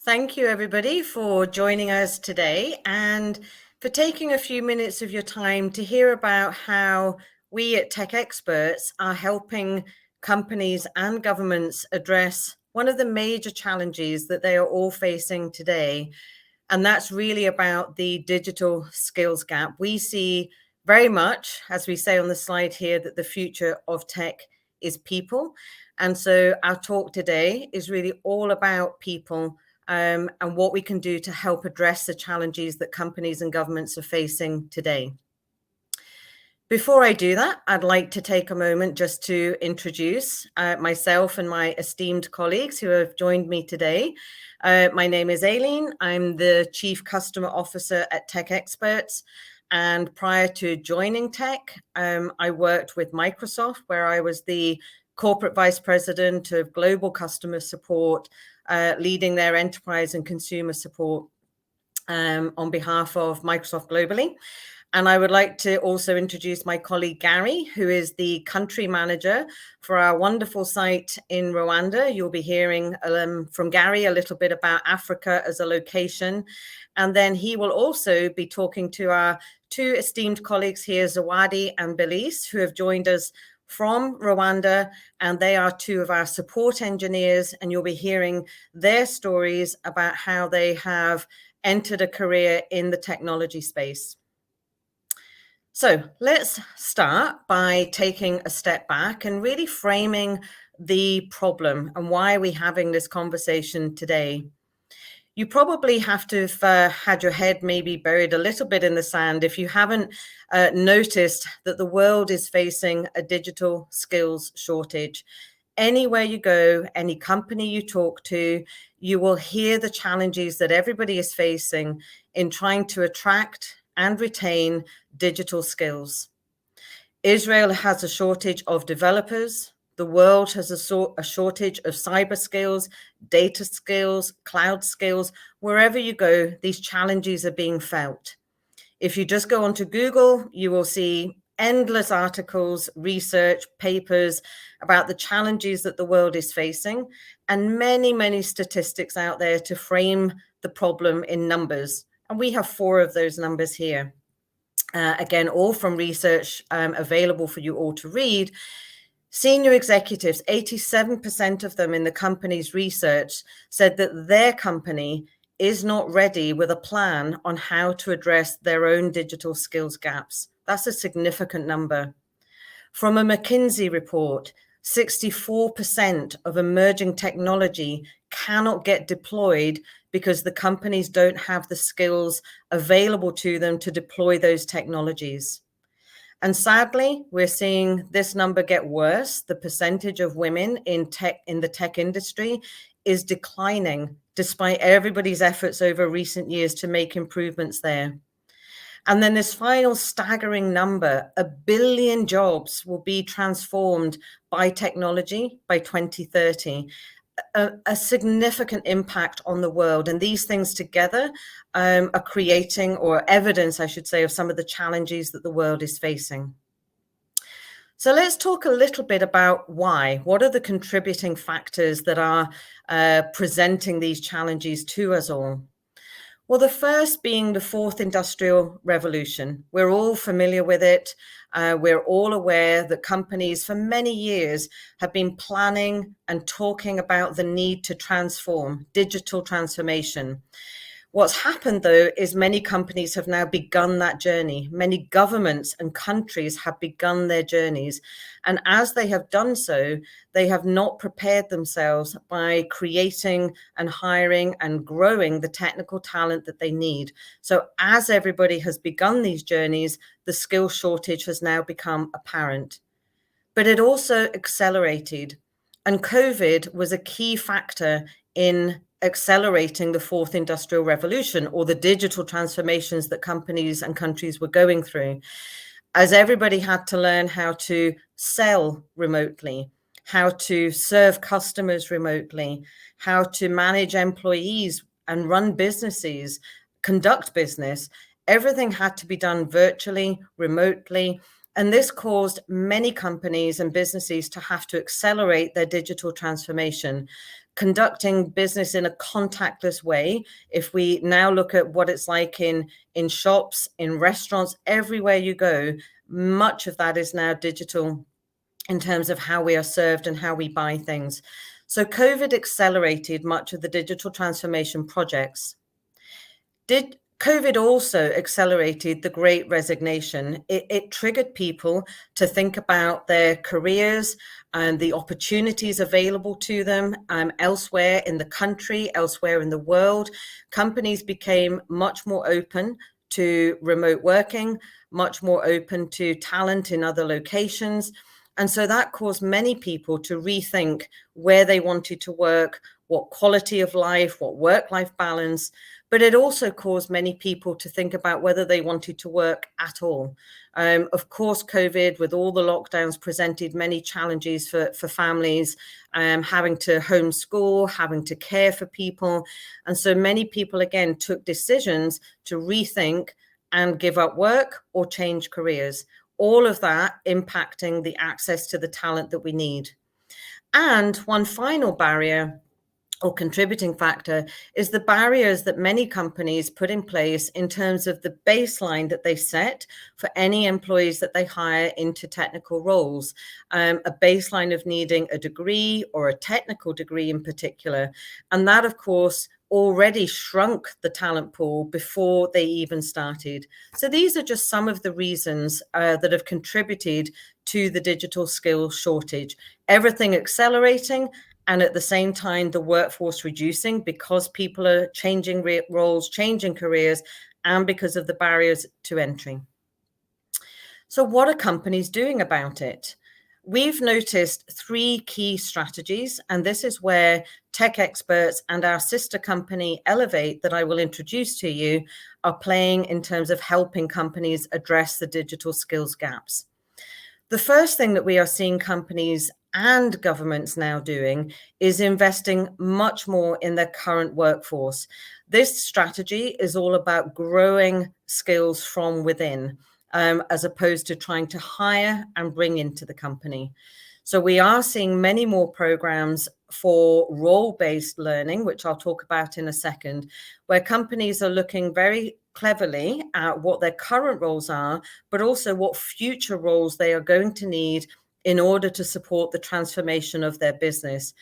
Thank you, everybody, for joining us today and for taking a few minutes of your time to hear about how we at Tech Experts are helping companies and governments address one of the major challenges that they are all facing today. And that's really about the digital skills gap. We see very much, as we say on the slide here, that the future of tech is people. And so our talk today is really all about people and what we can do to help address the challenges that companies and governments are facing today. Before I do that, I'd like to take a moment just to introduce myself and my esteemed colleagues who have joined me today. My name is Aileen. I'm the Chief Customer Officer at Tech Experts. And prior to joining Tech, I worked with Microsoft, where I was the Corporate Vice President of Global Customer Support, leading their enterprise and consumer support on behalf of Microsoft globally. And I would like to also introduce my colleague, Gary, who is the country manager for our wonderful site in Rwanda. You'll be hearing from Gary a little bit about Africa as a location. And then he will also be talking to our two esteemed colleagues here, Zawadi and Belize, who have joined us from Rwanda, and they are two of our support engineers. And you'll be hearing their stories about how they have entered a career in the technology space. So let's start by taking a step back and really framing the problem and why we're having this conversation today. You probably have to have had your head maybe buried a little bit in the sand if you haven't noticed that the world is facing a digital skills shortage. Anywhere you go, any company you talk to, you will hear the challenges that everybody is facing in trying to attract and retain digital skills. Israel has a shortage of developers. The world has a shortage of cyber skills, data skills, cloud skills. Wherever you go, these challenges are being felt. If you just go onto Google, you will see endless articles, research, papers about the challenges that the world is facing, and many, many statistics out there to frame the problem in numbers. And we have 4 of those numbers here. Again, all from research available for you all to read. Senior executives, 87% of them in the company's research said that their company is not ready with a plan on how to address their own digital skills gaps. That's a significant number. From a McKinsey report, 64% of emerging technology cannot get deployed because the companies don't have the skills available to them to deploy those technologies. And sadly, we're seeing this number get worse. The percentage of women in the tech industry is declining despite everybody's efforts over recent years to make improvements there. And then this final staggering number, 1 billion jobs will be transformed by technology by 2030. A significant impact on the world. And these things together are creating, or evidence, I should say, of some of the challenges that the world is facing. So let's talk a little bit about why. What are the contributing factors that are presenting these challenges to us all? Well, the first being the 4th Industrial Revolution. We're all familiar with it. We're all aware that companies for many years have been planning and talking about the need to transform, digital transformation. What's happened, though, is many companies have now begun that journey. Many governments and countries have begun their journeys. And as they have done so, they have not prepared themselves by creating and hiring and growing the technical talent that they need. So as everybody has begun these journeys, the skill shortage has now become apparent. But it also accelerated. And COVID was a key factor in accelerating the 4th Industrial Revolution, or the digital transformations that companies and countries were going through, as everybody had to learn how to sell remotely, how to serve customers remotely, how to manage employees and run businesses, conduct business. Everything had to be done virtually, remotely. And this caused many companies and businesses to have to accelerate their digital transformation, conducting business in a contactless way. If we now look at what it's like in shops, in restaurants, everywhere you go, much of that is now digital in terms of how we are served and how we buy things. So COVID accelerated much of the digital transformation projects. COVID also accelerated the Great Resignation. It triggered people to think about their careers and the opportunities available to them elsewhere in the country, elsewhere in the world. Companies became much more open to remote working, much more open to talent in other locations. And so that caused many people to rethink where they wanted to work, what quality of life, what work-life balance. But it also caused many people to think about whether they wanted to work at all. Of course, COVID, with all the lockdowns, presented many challenges for families, having to homeschool, having to care for people. And so many people, again, took decisions to rethink and give up work or change careers. All of that impacting the access to the talent that we need. And one final barrier or contributing factor is the barriers that many companies put in place in terms of the baseline that they set for any employees that they hire into technical roles, a baseline of needing a degree or a technical degree in particular. And that, of course, already shrunk the talent pool before they even started. So these are just some of the reasons that have contributed to the digital skills shortage. Everything accelerating, and at the same time, the workforce reducing because people are changing roles, changing careers, and because of the barriers to entry. So what are companies doing about it? We've noticed 3 key strategies, and this is where tech experts and our sister company, Elevate, that I will introduce to you, are playing in terms of helping companies address the digital skills gaps. The first thing that we are seeing companies and governments now doing is investing much more in their current workforce. This strategy is all about growing skills from within, as opposed to trying to hire and bring into the company. So we are seeing many more programs for role-based learning, which I'll talk about in a second, where companies are looking very cleverly at what their current roles are, but also what future roles they are going to need in order to support the transformation of their business,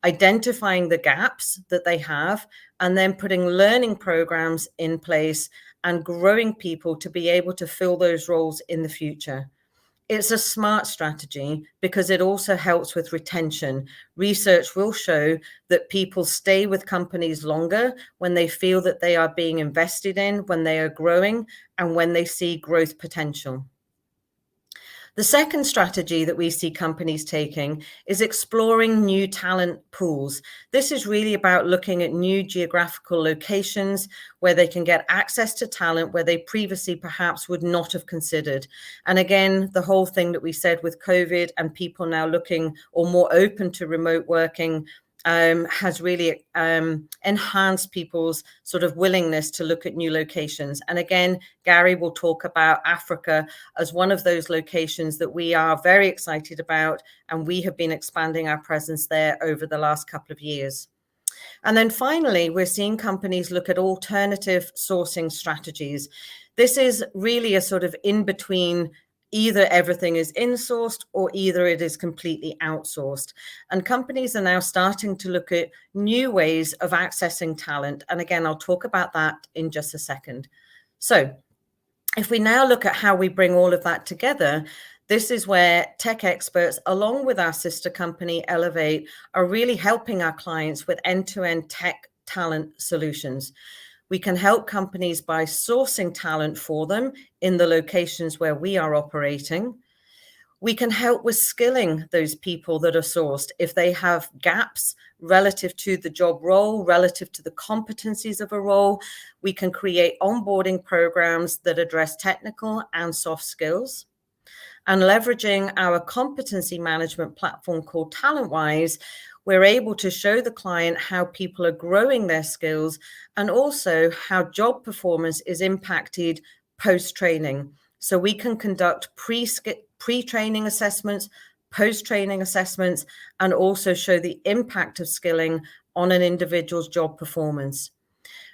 identifying the gaps that they have, and then putting learning programs in place and growing people to be able to fill those roles in the future. It's a smart strategy because it also helps with retention. Research will show that people stay with companies longer when they feel that they are being invested in, when they are growing, and when they see growth potential. The second strategy that we see companies taking is exploring new talent pools. This is really about looking at new geographical locations where they can get access to talent where they previously perhaps would not have considered. And again, the whole thing that we said with COVID and people now looking or more open to remote working has really enhanced people's sort of willingness to look at new locations. And again, Gary will talk about Africa as one of those locations that we are very excited about, and we have been expanding our presence there over the last couple of years. And then finally, we're seeing companies look at alternative sourcing strategies. This is really a sort of in between. Either everything is insourced or either it is completely outsourced. And companies are now starting to look at new ways of accessing talent. And again, I'll talk about that in just a second. So if we now look at how we bring all of that together, this is where tech experts, along with our sister company, Elevate, are really helping our clients with end-to-end tech talent solutions. We can help companies by sourcing talent for them in the locations where we are operating. We can help with skilling those people that are sourced if they have gaps relative to the job role, relative to the competencies of a role. We can create onboarding programs that address technical and soft skills. And leveraging our competency management platform called TalentWise, we're able to show the client how people are growing their skills and also how job performance is impacted post-training. So we can conduct pre-training assessments, post-training assessments, and also show the impact of skilling on an individual's job performance.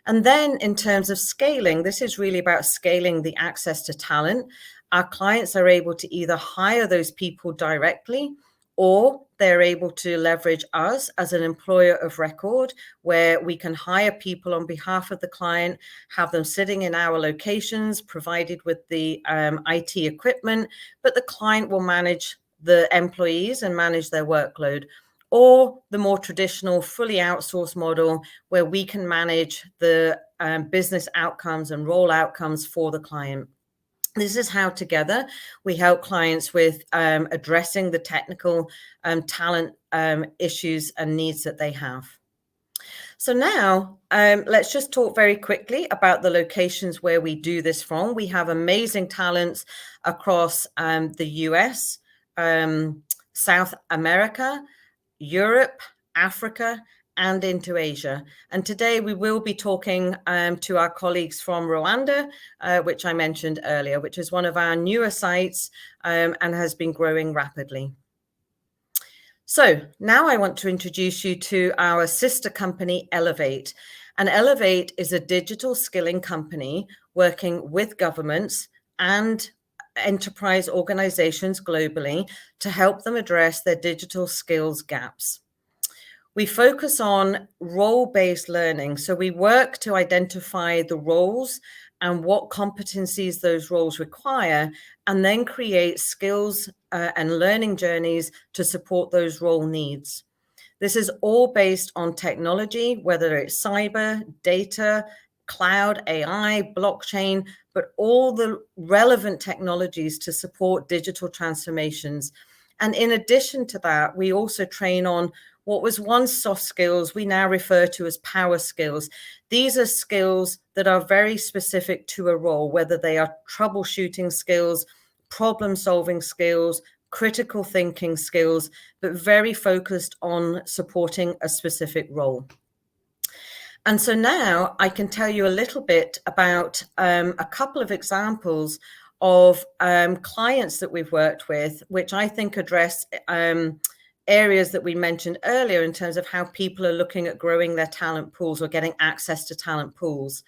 And then in terms of scaling, this is really about scaling the access to talent. Our clients are able to either hire those people directly, or they're able to leverage us as an employer of record, where we can hire people on behalf of the client, have them sitting in our locations, provided with the IT equipment, but the client will manage the employees and manage their workload. Or the more traditional, fully outsourced model, where we can manage the business outcomes and role outcomes for the client. This is how together we help clients with addressing the technical talent issues and needs that they have. So now let's just talk very quickly about the locations where we do this from. We have amazing talents across the US, South America, Europe, Africa, and into Asia. And today we will be talking to our colleagues from Rwanda, which I mentioned earlier, which is one of our newer sites and has been growing rapidly. So now I want to introduce you to our sister company, Elevate. And Elevate is a digital skilling company working with governments and enterprise organizations globally to help them address their digital skills gaps. We focus on role-based learning. So we work to identify the roles and what competencies those roles require, and then create skills and learning journeys to support those role needs. This is all based on technology, whether it's cyber, data, cloud, AI, blockchain, but all the relevant technologies to support digital transformations. And in addition to that, we also train on what was once soft skills, we now refer to as power skills. These are skills that are very specific to a role, whether they are troubleshooting skills, problem-solving skills, critical thinking skills, but very focused on supporting a specific role. And so now I can tell you a little bit about a couple of examples of clients that we've worked with, which I think address areas that we mentioned earlier in terms of how people are looking at growing their talent pools or getting access to talent pools.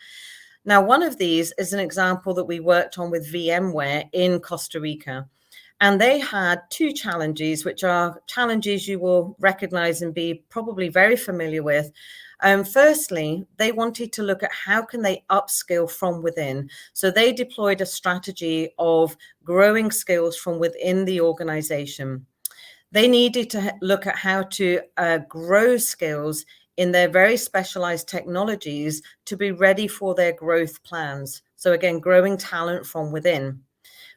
Now, one of these is an example that we worked on with VMware in Costa Rica. And they had two challenges, which are challenges you will recognize and be probably very familiar with. Firstly, they wanted to look at how can they upskill from within. So they deployed a strategy of growing skills from within the organization. They needed to look at how to grow skills in their very specialized technologies to be ready for their growth plans. So again, growing talent from within.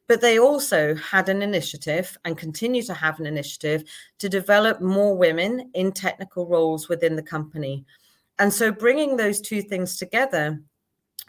But they also had an initiative and continue to have an initiative to develop more women in technical roles within the company. And so bringing those two things together,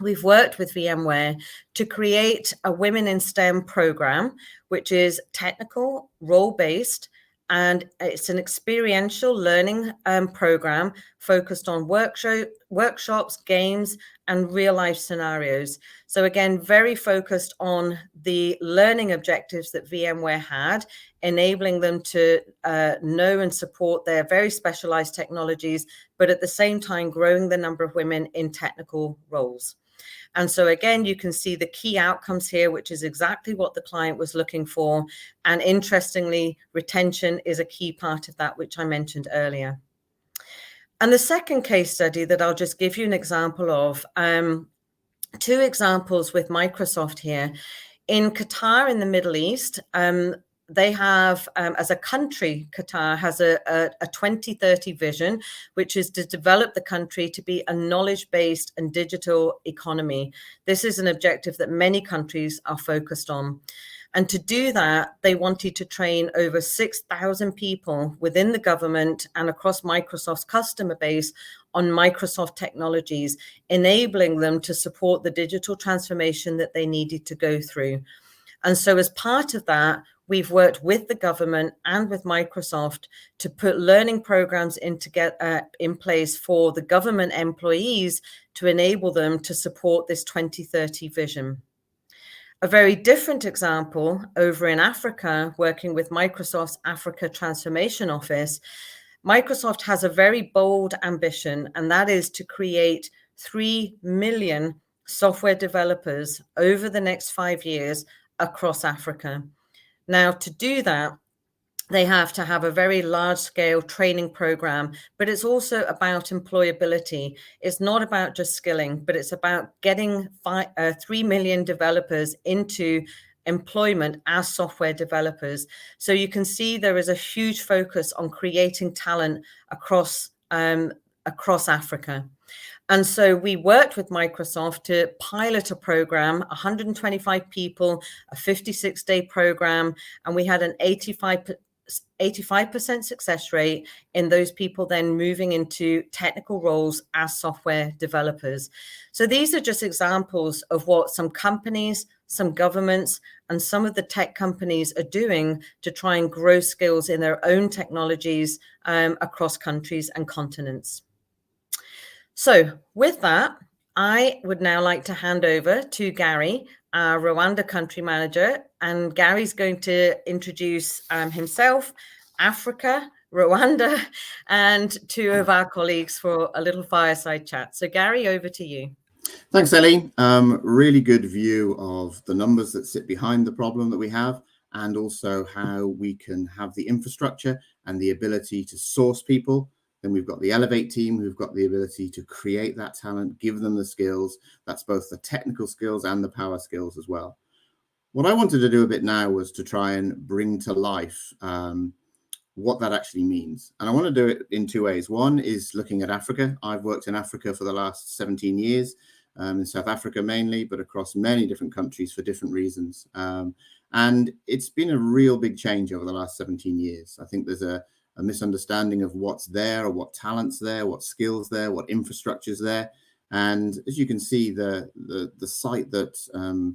we've worked with VMware to create a Women in STEM program, which is technical, role-based, and it's an experiential learning program focused on workshops, games, and real-life scenarios. So again, very focused on the learning objectives that VMware had, enabling them to know and support their very specialized technologies, but at the same time, growing the number of women in technical roles. And so again, you can see the key outcomes here, which is exactly what the client was looking for. And interestingly, retention is a key part of that, which I mentioned earlier. And the second case study that I'll just give you an example of, two examples with Microsoft here. In Qatar, in the Middle East, they have, as a country, Qatar has a 2030 vision, which is to develop the country to be a knowledge-based and digital economy. This is an objective that many countries are focused on. And to do that, they wanted to train over 6,000 people within the government and across Microsoft's customer base on Microsoft technologies, enabling them to support the digital transformation that they needed to go through. And so as part of that, we've worked with the government and with Microsoft to put learning programs in place for the government employees to enable them to support this 2030 vision. A very different example over in Africa, working with Microsoft's Africa Transformation Office, Microsoft has a very bold ambition, and that is to create 3 million software developers over the next 5 years across Africa. Now, to do that, they have to have a very large scale training program, but it's also about employability. It's not about just skilling, but it's about getting 3 million developers into employment as software developers. So you can see there is a huge focus on creating talent across Africa. And so we worked with Microsoft to pilot a program, 125 people, a 56-day program, and we had an 85% success rate in those people then moving into technical roles as software developers. So these are just examples of what some companies, some governments, and some of the tech companies are doing to try and grow skills in their own technologies across countries and continents. So with that, I would now like to hand over to Gary, our Rwanda country manager, and Gary's going to introduce himself, Africa, Rwanda, and two of our colleagues for a little fireside chat. So Gary, over to you. Thanks, Ellie. Really good view of the numbers that sit behind the problem that we have, and also how we can have the infrastructure and the ability to source people. Then we've got the Elevate team who've got the ability to create that talent, give them the skills. That's both the technical skills and the power skills as well. What I wanted to do a bit now was to try and bring to life what that actually means. And I want to do it in two ways. One is looking at Africa. I've worked in Africa for the last 17 years, in South Africa mainly, but across many different countries for different reasons. And it's been a real big change over the last 17 years. I think there's a misunderstanding of what's there, or what talent's there, what skills there, what infrastructure's there. And as you can see, the site that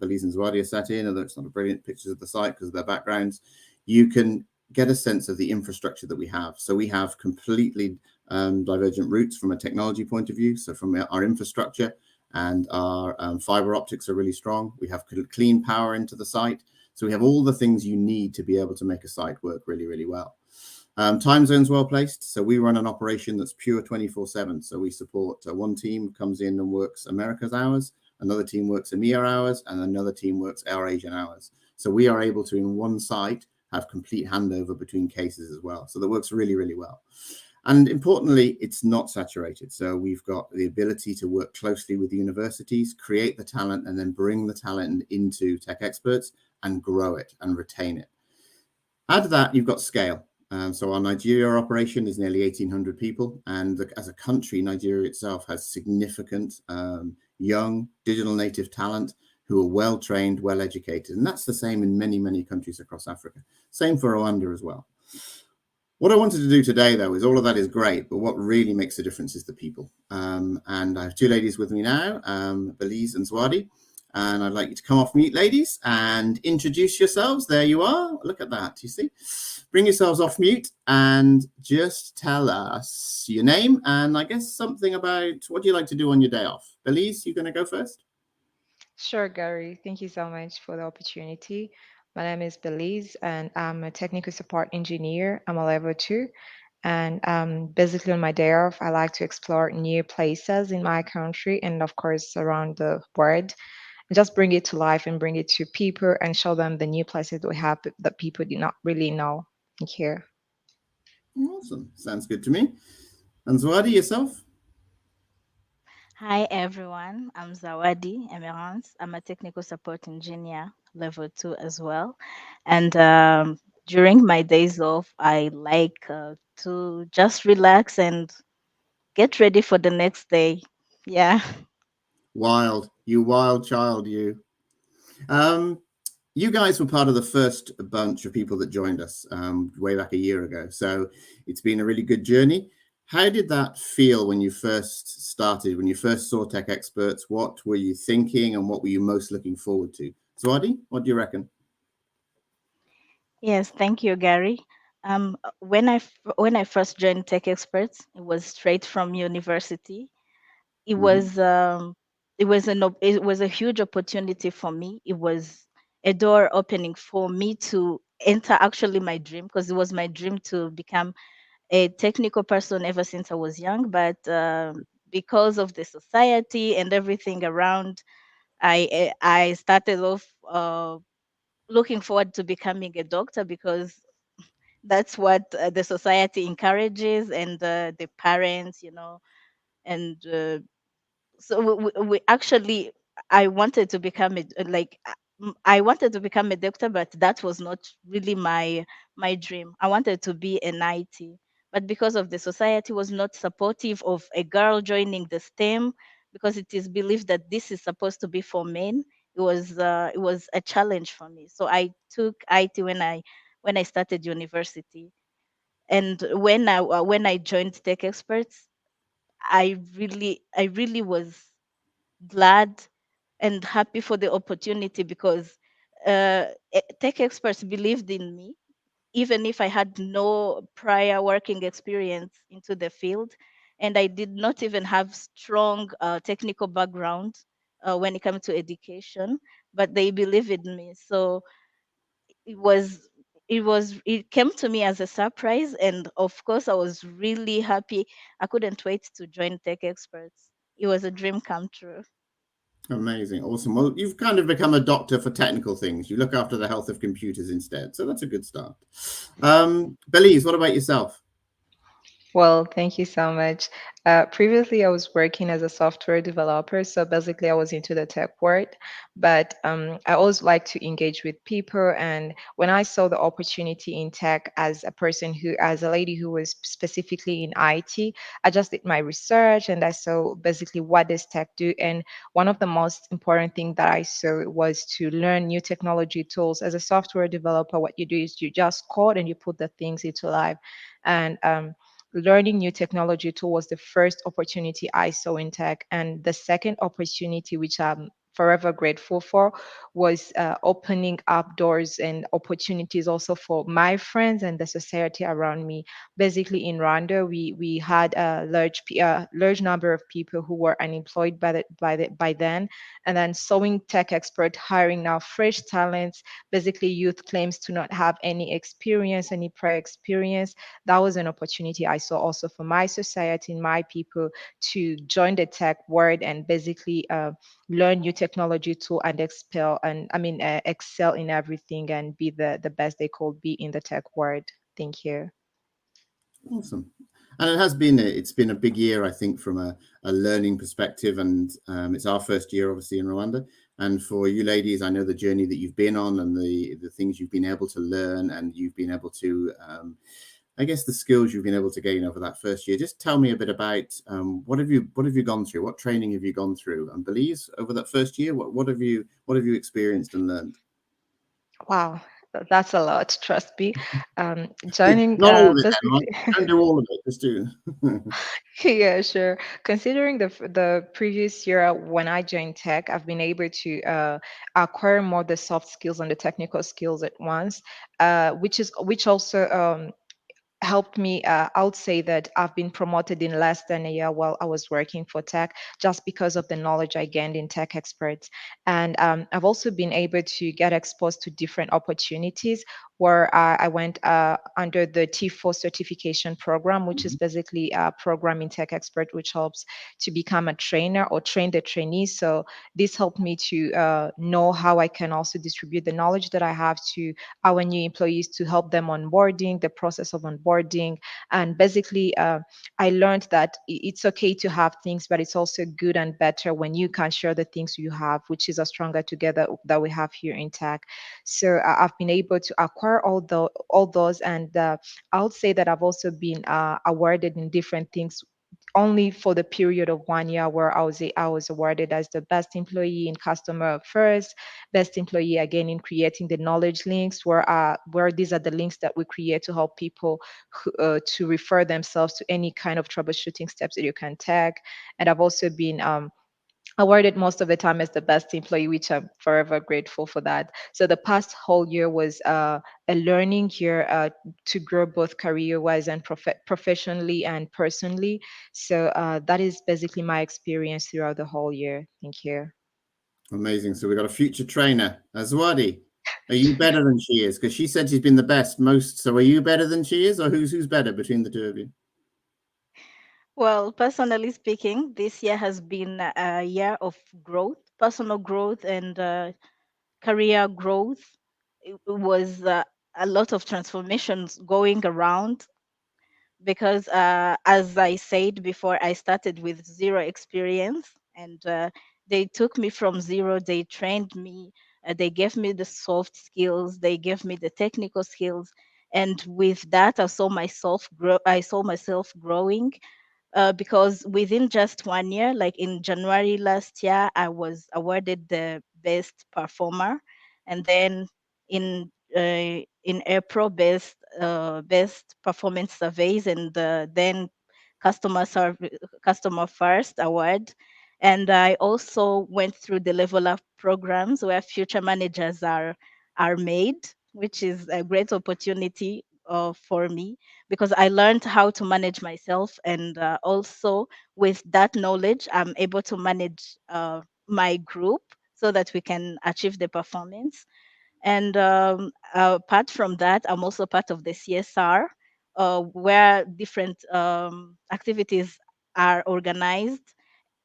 Belize and Zwadi are sat in, although it's not a brilliant picture of the site because of their backgrounds, you can get a sense of the infrastructure that we have. So we have completely divergent routes from a technology point of view. So from our infrastructure, and our fiber optics are really strong. We have clean power into the site. So we have all the things you need to be able to make a site work really, really well. Time zones well placed. So we run an operation that's pure 24/7. So we support one team comes in and works America's hours, another team works EMEA hours, and another team works our Asian hours. So we are able to, in one site, have complete handover between cases as well. So that works really, really well. And importantly, it's not saturated. So we've got the ability to work closely with universities, create the talent, and then bring the talent into tech experts and grow it and retain it. Add to that, you've got scale. So our Nigeria operation is nearly 1,800 people. And as a country, Nigeria itself has significant young digital native talent who are well-trained, well-educated. And that's the same in many, many countries across Africa. Same for Rwanda as well. What I wanted to do today, though, is all of that is great, but what really makes a difference is the people. And I have two ladies with me now, Belize and Zwadi. And I'd like you to come off mute, ladies, and introduce yourselves. There you are. Look at that, you see. Bring yourselves off mute and just tell us your name and I guess something about what you like to do on your day off. Belize, you going to go first? Sure, Gary. Thank you so much for the opportunity. My name is Belize, and I'm a technical support engineer. I'm a level 2. And basically, on my day off, I like to explore new places in my country and, of course, around the world. And just bring it to life and bring it to people and show them the new places we have that people do not really know here. Awesome. Sounds good to me. And Zwadi, yourself? Hi everyone, I'm Zawadi Emerance. I'm a technical support engineer, level 2 as well. And during my days off, I like to just relax and get ready for the next day. Yeah. Wild. You wild child, you. You guys were part of the first bunch of people that joined us way back a year ago. So it's been a really good journey. How did that feel when you first started, when you first saw Tech Experts? What were you thinking and what were you most looking forward to? Zwadi, what do you reckon? Yes, thank you, Gary. When I first joined Tech Experts, it was straight from university. It was it was a huge opportunity for me. It was a door opening for me to enter actually my dream, because it was my dream to become a technical person ever since I was young. But because of the society and everything around, I started off looking forward to becoming a doctor, because that's what the society encourages, and the parents, and so we actually, I wanted to become I wanted to become a doctor, but that was not really my dream. I wanted to be an IT, but because of the society was not supportive of a girl joining the STEM, because it is believed that this is supposed to be for men, it was a challenge for me. So I took IT when I started university, and when I joined Tech Experts, I really was glad and happy for the opportunity, because Tech Experts believed in me, even if I had no prior working experience into the field, and I did not even have strong technical background when it comes to education, but they believe in me. So it was it came to me as a surprise, and of course I was really happy. I couldn't wait to join Tech Experts. It was a dream come true. Amazing. Awesome. Well, you've kind of become a doctor for technical things. You look after the health of computers instead. So that's a good start. Belize, what about yourself? Well, thank you so much. Previously, I was working as a software developer, so basically, I was into the tech world. But I always like to engage with people, and when I saw the opportunity in tech as a person who, as a lady who was specifically in IT, I just did my research and I saw basically what does tech do. And one of the most important thing that I saw was to learn new technology tools. As a software developer, what you do is you just code and you put the things into life, and learning new technology tool was the first opportunity I saw in tech. And the second opportunity, which I'm forever grateful for, was opening up doors and opportunities also for my friends and the society around me. Basically, in Rwanda, we had a large number of people who were unemployed by then, and then sewing tech expert hiring now fresh talents. Basically, youth claims to not have any experience, any prior experience. That was an opportunity I saw also for my society and my people to join the tech world and basically learn new technology tool and excel in everything and be the best they could be in the tech world. Thank you. Awesome. And it's been a big year, I think, from a learning perspective. And it's our first year, obviously, in Rwanda. And for you ladies, I know the journey that you've been on and the things you've been able to learn, and you've been able to, I guess, the skills you've been able to gain over that first year. Just tell me a bit about what have you gone through? What training have you gone through? And Belize, over that first year, what have you experienced and learned? Wow, that's a lot. Trust me. Joining Not all of it, then, right? basically. Don't do all of it. Just do. Yeah, sure. Considering the previous year when I joined tech, I've been able to acquire more the soft skills and the technical skills at once, which also helped me. I would say that I've been promoted in less than a year while I was working for tech, just because of the knowledge I gained in tech experts. And I've also been able to get exposed to different opportunities where I went under the T4 certification program, which is Mhm. basically a program in tech expert, which helps to become a trainer or train the trainees. So this helped me to know how I can also distribute the knowledge that I have to our new employees to help them onboarding, the process of onboarding. And basically, I learned that it's okay to have things, but it's also good and better when you can share the things you have, which is a stronger together that we have here in tech. So I've been able to acquire all those, and I would say that I've also been awarded in different things only for the period of 1 year, where I was awarded as the best employee in customer first, best employee again in creating the knowledge links, where these are the links that we create to help people to refer themselves to any kind of troubleshooting steps that you can take. And I've also been awarded most of the time as the best employee, which I'm forever grateful for that. So the past whole year was a learning year to grow both career-wise and professionally and personally. So that is basically my experience throughout the whole year. Thank you. Amazing. So we've got a future trainer, Azwadi. Are you better than she is? Because she said she's been the best most. So are you better than she is, or who's better between the two of you? Well, personally speaking, this year has been a year of growth, personal growth, and career growth. It was a lot of transformations going around because, as I said before, I started with zero experience, and they took me from zero. They trained me. They gave me the soft skills. They gave me the technical skills, and with that, I saw myself growing because within just 1 year, like in January last year, I was awarded the best performer, and then in April, best performance surveys, and then customer first award. And I also went through the level up programs where future managers are made, which is a great opportunity for me because I learned how to manage myself. And also, with that knowledge, I'm able to manage my group so that we can achieve the performance. And apart from that, I'm also part of the CSR, where different activities are organized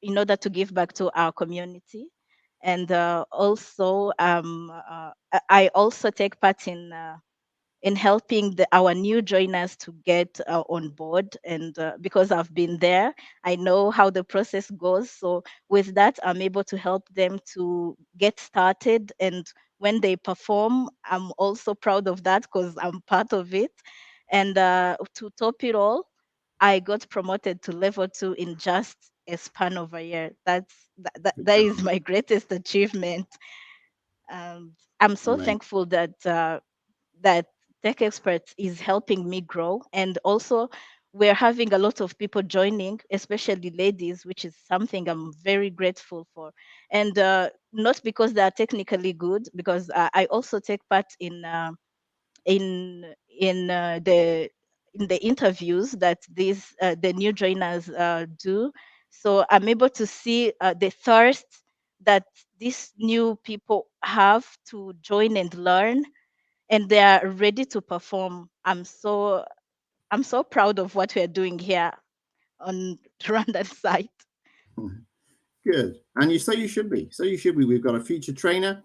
in order to give back to our community. And also, I also take part in helping our new joiners to get on board. And because I've been there, I know how the process goes. So with that, I'm able to help them to get started. And when they perform, I'm also proud of that because I'm part of it. And to top it all, I got promoted to level 2 in just a span of a year. That is my greatest achievement. I'm so Right. thankful that Tech Experts is helping me grow. And also, we're having a lot of people joining, especially ladies, which is something I'm very grateful for. And not because they are technically good, because I also take part in in the interviews that these the new joiners do. So I'm able to see the thirst that these new people have to join and learn, and they are ready to perform. I'm so proud of what we're doing here on Rwanda site. Good. And you say you should be. So you should be. We've got a future trainer,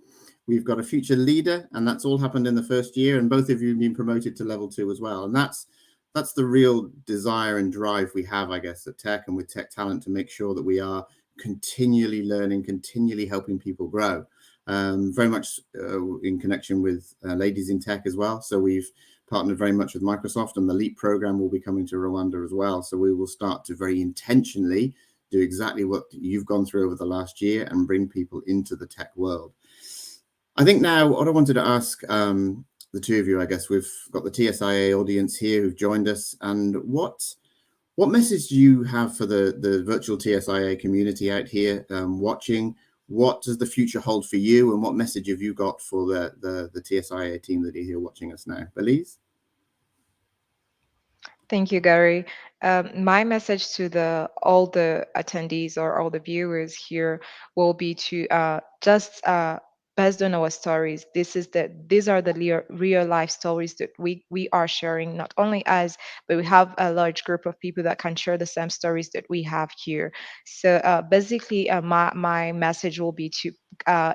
we've got a future leader, and that's all happened in the first year. And both of you have been promoted to level 2 as well. And that's the real desire and drive we have, I guess, at Tech and with Tech Talent to make sure that we are continually learning, continually helping people grow. Very much in connection with Ladies in Tech as well. So we've partnered very much with Microsoft, and the LEAP program will be coming to Rwanda as well. So we will start to very intentionally do exactly what you've gone through over the last year and bring people into the tech world. I think now what I wanted to ask the two of you, I guess we've got the TSIA audience here who've joined us, and what message do you have for the virtual TSIA community out here watching? What does the future hold for you, and what message have you got for the TSIA team that are here watching us now? Belize? Thank you, Gary. My message to all the attendees or all the viewers here will be to just based on our stories. These are the real life stories that we are sharing. Not only us, but we have a large group of people that can share the same stories that we have here. So basically, my message will be to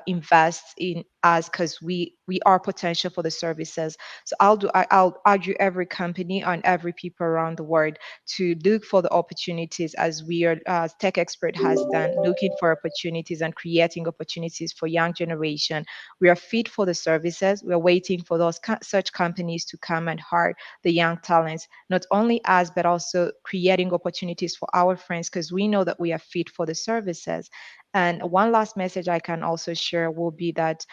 invest in us because we are potential for the services. So I'll argue every company and every people around the world to look for the opportunities as we are Tech Expert has done, looking for opportunities and creating opportunities for young generation. We are fit for the services. We are waiting for those such companies to come and hire the young talents, not only us but also creating opportunities for our friends because we know that we are fit for the services. And one last message I can also share will be that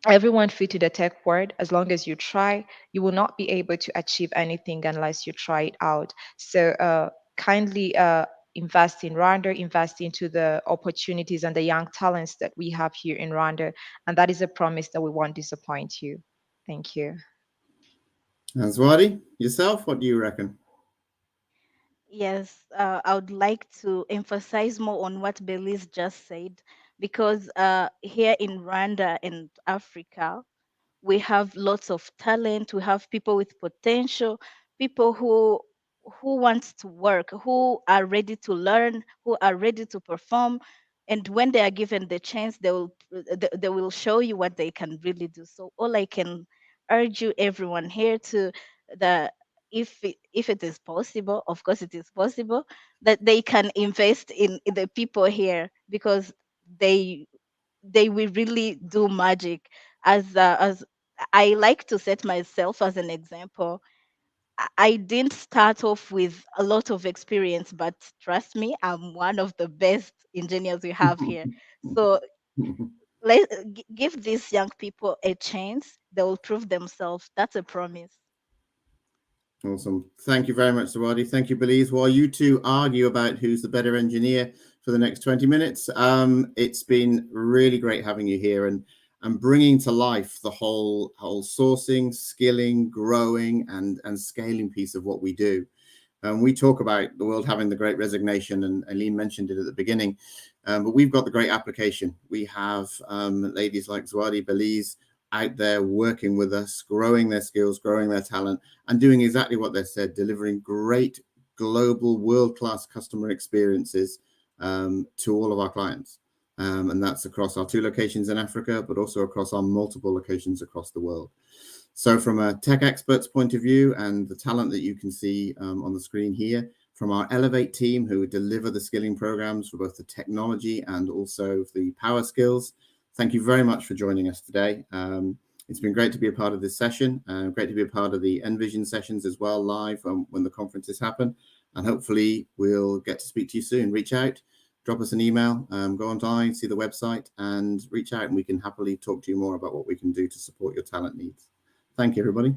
everyone fit to the tech world. As long as you try, you will not be able to achieve anything unless you try it out. So kindly invest in Rwanda, invest into the opportunities and the young talents that we have here in Rwanda. And that is a promise that we won't disappoint you. Thank you. And Zwadi, yourself, what do you reckon? Yes, I would like to emphasize more on what Belize just said because here in Rwanda and Africa, we have lots of talent, we have people with potential, people who wants to work, who are ready to learn, who are ready to perform, and when they are given the chance, they will show you what they can really do. So all I can urge you, everyone here, to the if it is possible, of course it is possible, that they can invest in the people here, because they they will really do magic. As I like to set myself as an example. I didn't start off with a lot of experience, but trust me, I'm one of the best engineers we have here. So give these young people a chance. They will prove themselves. That's a promise. Awesome. Thank you very much, Zawadi. Thank you, Belize. While you two argue about who's the better engineer for the next 20 minutes, it's been really great having you here and bringing to life the whole sourcing, skilling, growing, and scaling piece of what we do. We talk about the world having the great resignation, and Eileen mentioned it at the beginning, but we've got the great application. We have ladies like Zawadi, Belize out there working with us, growing their skills, growing their talent, and doing exactly what they said, delivering great global world-class customer experiences to all of our clients. And that's across our 2 locations in Africa, but also across our multiple locations across the world. So from a tech expert's point of view, and the talent that you can see on the screen here, from our Elevate team who deliver the skilling programs for both the technology and also the power skills, thank you very much for joining us today. It's been great to be a part of this session, great to be a part of the Envision sessions as well, live when the conferences happen. And hopefully we'll get to speak to you soon. Reach out, drop us an email, go online, see the website, and reach out, and we can happily talk to you more about what we can do to support your talent needs. Thank you, everybody.